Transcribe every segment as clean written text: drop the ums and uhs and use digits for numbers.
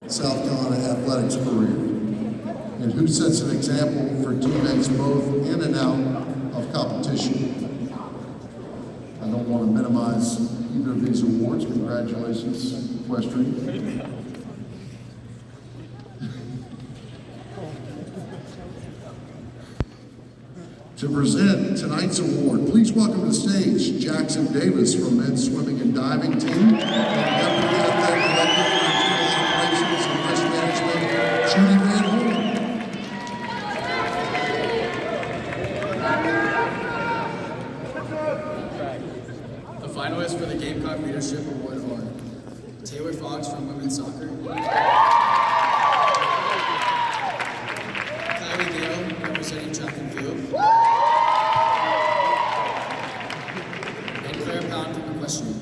South Carolina athletics career, and who sets an example for teammates both in and out of competition. I don't want to minimize either of these awards. Congratulations, Equestrian. To present tonight's award, please welcome to the stage Jackson Davis from men's swimming and diving team, and Deputy Athletic Director for Internal Operations and Risk Management, Judy Van Horn. The finalists for the Gamecock Leadership Award are Taylor Fox from women's soccer, Kieley Gale representing track and field, and Claire Pound from equestrian.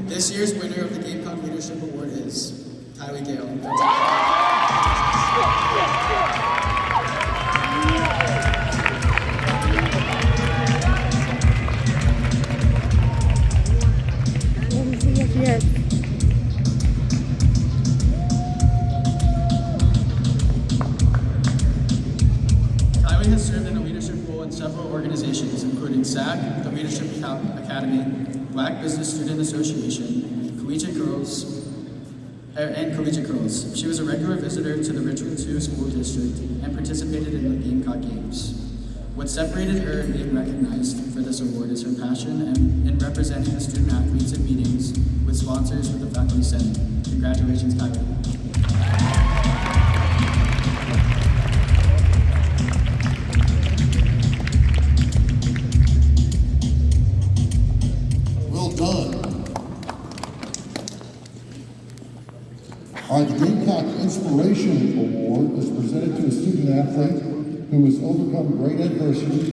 This year's winner of the Gamecock Leadership Award is Kieley Gale from Texas. Yes. Kieley has served in a leadership role in several organizations, including SAC, the Leadership Academy, Black Business Student Association, Collegiate Girls. She was a regular visitor to the Richmond II School District and participated in the Gamecock Games. What separated her and being recognized for this award is her passion in representing the student athletes in meetings with sponsors with the Faculty Senate. Congratulations, Kieley. Well done. Our Gamecock Inspiration Award is presented to a student athlete who has overcome great adversity